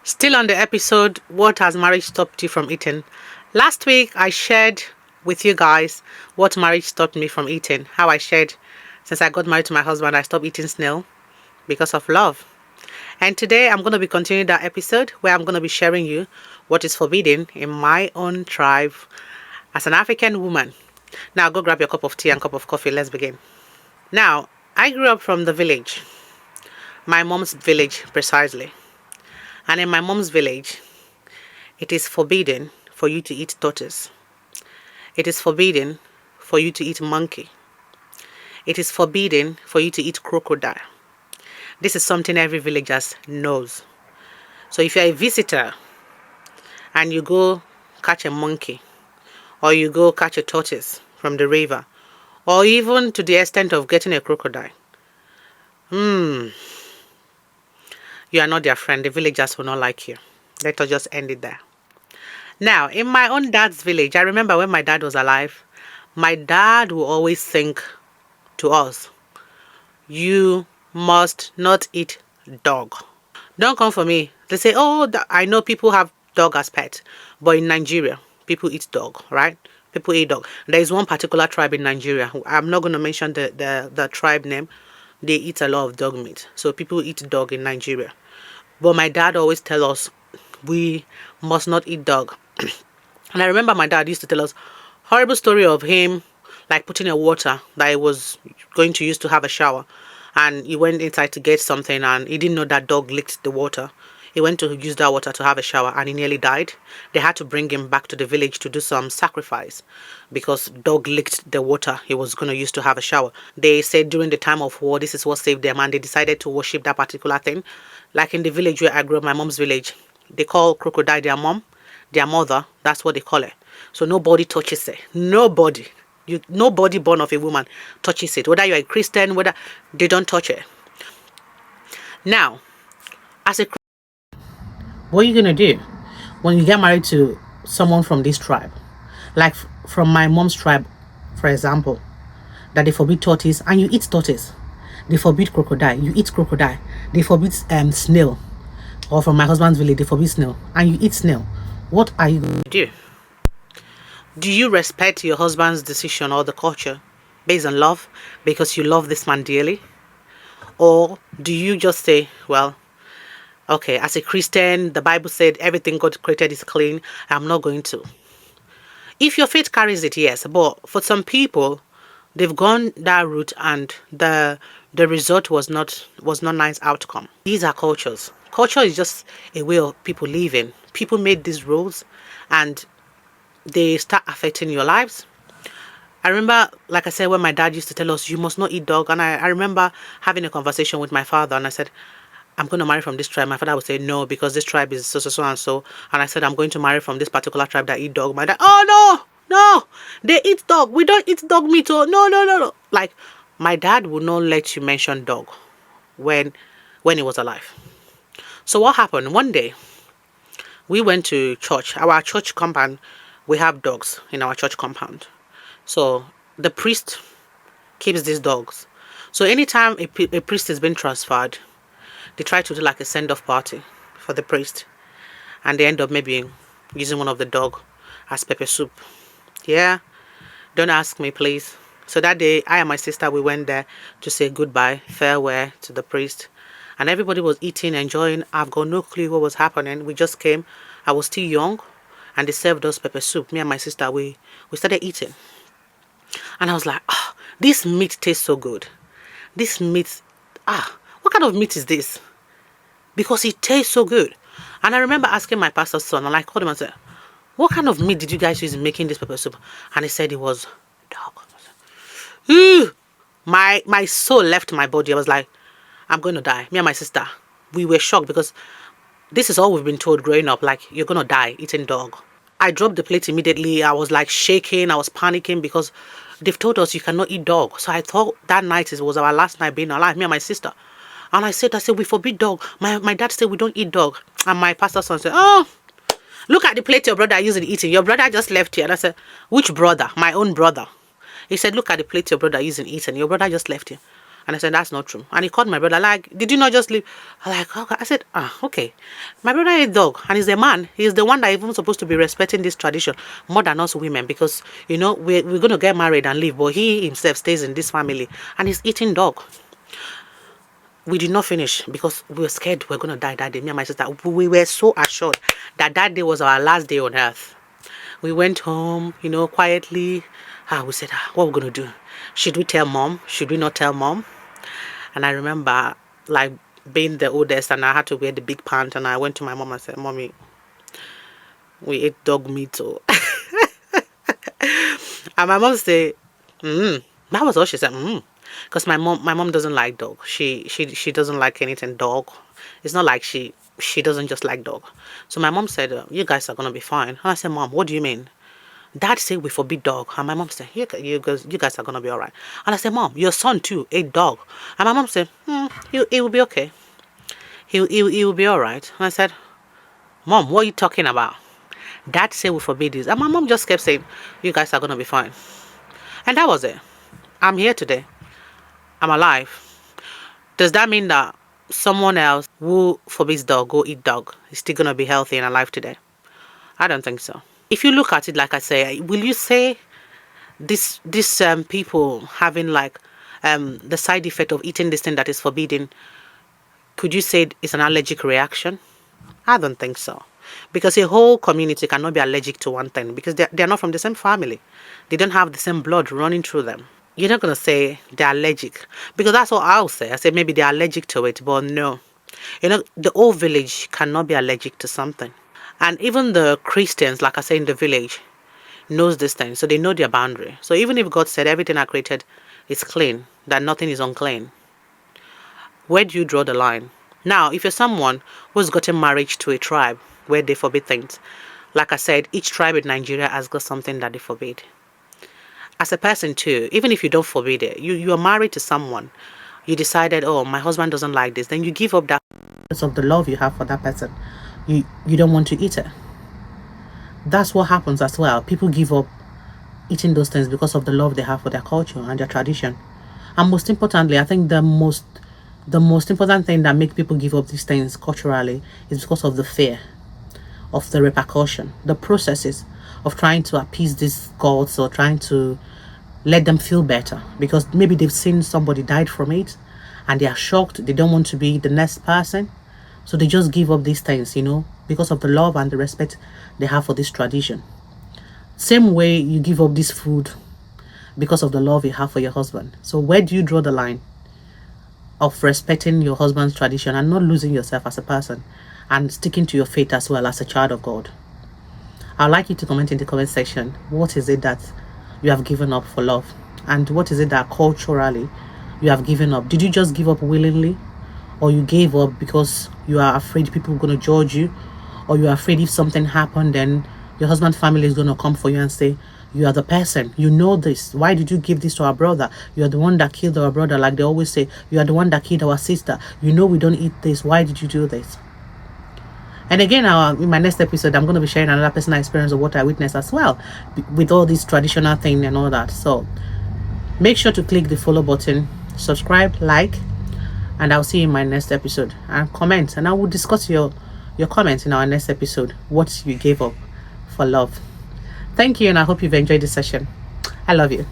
Still on the episode, what has marriage stopped you from eating? Last week, I shared with you guys what marriage stopped me from eating. How I shared since I got married to my husband, I stopped eating snail because of love. And today, I'm going to be continuing that episode where I'm going to be sharing you what is forbidden in my own tribe as an African woman. Now, go grab your cup of tea and cup of coffee. Let's begin. Now, I grew up from the village, my mom's village precisely. And in my mom's village, it is forbidden for you to eat tortoise. It is forbidden for you to eat monkey. It is forbidden for you to eat crocodile. This is something every villager knows. So if you're a visitor and you go catch a monkey or you go catch a tortoise from the river or even to the extent of getting a crocodile, you are not their friend. The villagers will not like you. Let us just end it there. Now, in my own dad's village, I remember when my dad was alive, my dad would always think to us, you must not eat dog. Don't come for me. They say, oh, I know people have dog as pets, but in Nigeria, people eat dog, right? People eat dog. There is one particular tribe in Nigeria. I'm not going to mention the tribe name. They eat a lot of dog meat. So people eat dog in Nigeria. But my dad always tell us, we must not eat dog. And I remember my dad used to tell us horrible story of him like putting a water that he was going to use to have a shower, and he went inside to get something and he didn't know that dog licked the water. He went to use that water to have a shower and he nearly died. They had to bring him back to the village to do some sacrifice because dog licked the water he was going to use to have a shower. They said during the time of war, this is what saved them, and they decided to worship that particular thing. Like in the village where I grew up, my mom's village, they call crocodile their mom, their mother. That's what they call it. So nobody touches it. Nobody. Nobody born of a woman touches it. Whether you're a Christian, whether they don't touch it. Now, as a what are you gonna do when you get married to someone from this tribe, like from my mom's tribe, for example, that they forbid tortoise and you eat tortoise, they forbid crocodile, you eat crocodile, they forbid snail, or from my husband's village they forbid snail and you eat snail. What are you going to do? Do you respect your husband's decision or the culture based on love because you love this man dearly? Or do you just say, well, okay, as a Christian, the Bible said everything God created is clean, I'm not going to. If your faith carries it, yes. But for some people, they've gone that route and the result was not nice outcome. These are cultures. Culture is just a way of people living. People made these rules and they start affecting your lives. I remember, like I said, when my dad used to tell us, you must not eat dog. And I remember having a conversation with my father and I said, I'm going to marry from this tribe. My father would say, no, because this tribe is so and so. And I said, I'm going to marry from this particular tribe that eat dog. My dad, oh, no, they eat dog. We don't eat dog meat. Oh, no. Like, my dad would not let you mention dog when he was alive. So what happened? One day, we went to church. Our church compound, we have dogs in our church compound. So the priest keeps these dogs. So anytime a priest is being transferred, they try to do like a send-off party for the priest. And they end up maybe using one of the dog as pepper soup. Yeah, don't ask me, please. So that day, I and my sister, we went there to say goodbye, farewell to the priest. And everybody was eating, enjoying. I've got no clue what was happening. We just came. I was still young. And they served us pepper soup. Me and my sister, we started eating. And I was like, this meat tastes so good. This meat, what kind of meat is this? Because it tastes so good. And I remember asking my pastor's son, and I called him and said, what kind of meat did you guys use in making this pepper soup? And he said it was dog. Ooh, my soul left my body. I was like, I'm going to die. Me and my sister, we were shocked because this is all we've been told growing up, like, you're going to die eating dog. I dropped the plate immediately. I was like shaking. I was panicking because they've told us you cannot eat dog. So I thought that night was our last night being alive, me and my sister. And I said, we forbid dog. My dad said we don't eat dog. And my pastor's son said, oh, look at the plate your brother using eating. Your brother just left here. And I said, which brother? My own brother. He said, look at the plate your brother using eating. Your brother just left here. And I said, that's not true. And he called my brother, like, did you not just leave? I'm like, okay. I said, okay. My brother is a dog, and he's a man. He's the one that even supposed to be respecting this tradition more than us women, because, you know, we're going to get married and leave, but he himself stays in this family, and he's eating dog. We did not finish because we were scared we were going to die that day. Me and my sister, we were so assured that that day was our last day on earth. We went home, you know, quietly. We said, what are we going to do? Should we tell mom? Should we not tell mom? And I remember, like, being the oldest, and I had to wear the big pants, and I went to my mom and said, Mommy, we ate dog meat too. And my mom said, that was all she said. Because my mom doesn't like dog. She doesn't like anything dog. It's not like she doesn't just like dog. So my mom said, you guys are gonna be fine. And I said, Mom, what do you mean? Dad said we forbid dog. And my mom said, you guys are gonna be alright. And I said, Mom, your son too ate dog. And my mom said, he will be okay. He will be alright. And I said, Mom, what are you talking about? Dad said we forbid this. And my mom just kept saying, you guys are gonna be fine. And that was it. I'm here today. I'm alive. Does that mean that someone else who forbids dog go eat dog is still gonna be healthy and alive today? I don't think so. If you look at it, like I say, will you say this people having like the side effect of eating this thing that is forbidden, could you say it's an allergic reaction? I don't think so. Because a whole community cannot be allergic to one thing, because they're not from the same family. They don't have the same blood running through them. You're not going to say they're allergic, because that's what I'll say. I say maybe they're allergic to it, but no. You know, the whole village cannot be allergic to something. And even the Christians, like I say, in the village, knows this thing. So they know their boundary. So even if God said everything I created is clean, that nothing is unclean, where do you draw the line? Now, if you're someone who's gotten married to a tribe where they forbid things, like I said, each tribe in Nigeria has got something that they forbid. As a person too, even if you don't forbid it, you are married to someone, you decided, oh, my husband doesn't like this, then you give up that because of the love you have for that person. You don't want to eat it. That's what happens as well. People give up eating those things because of the love they have for their culture and their tradition. And most importantly, I think the most important thing that makes people give up these things culturally is because of the fear of the repercussion, the processes of trying to appease these gods or trying to let them feel better, because maybe they've seen somebody died from it and they are shocked. They don't want to be the next person, so they just give up these things, you know, because of the love and the respect they have for this tradition. Same way you give up this food because of the love you have for your husband. So where do you draw the line of respecting your husband's tradition and not losing yourself as a person and sticking to your faith as well as a child of God? I'd like you to comment in the comment section. What is it that you have given up for love? And what is it that culturally you have given up? Did you just give up willingly? Or you gave up because you are afraid people are going to judge you? Or you are afraid if something happened, then your husband's family is going to come for you and say, you are the person, you know this. Why did you give this to our brother? You are the one that killed our brother. Like they always say, you are the one that killed our sister. You know we don't eat this. Why did you do this? And again, in my next episode, I'm going to be sharing another personal experience of what I witnessed as well with all these traditional things and all that. So make sure to click the follow button, subscribe, like, and I'll see you in my next episode. And comment, and I will discuss your comments in our next episode, what you gave up for love. Thank you, and I hope you've enjoyed this session. I love you.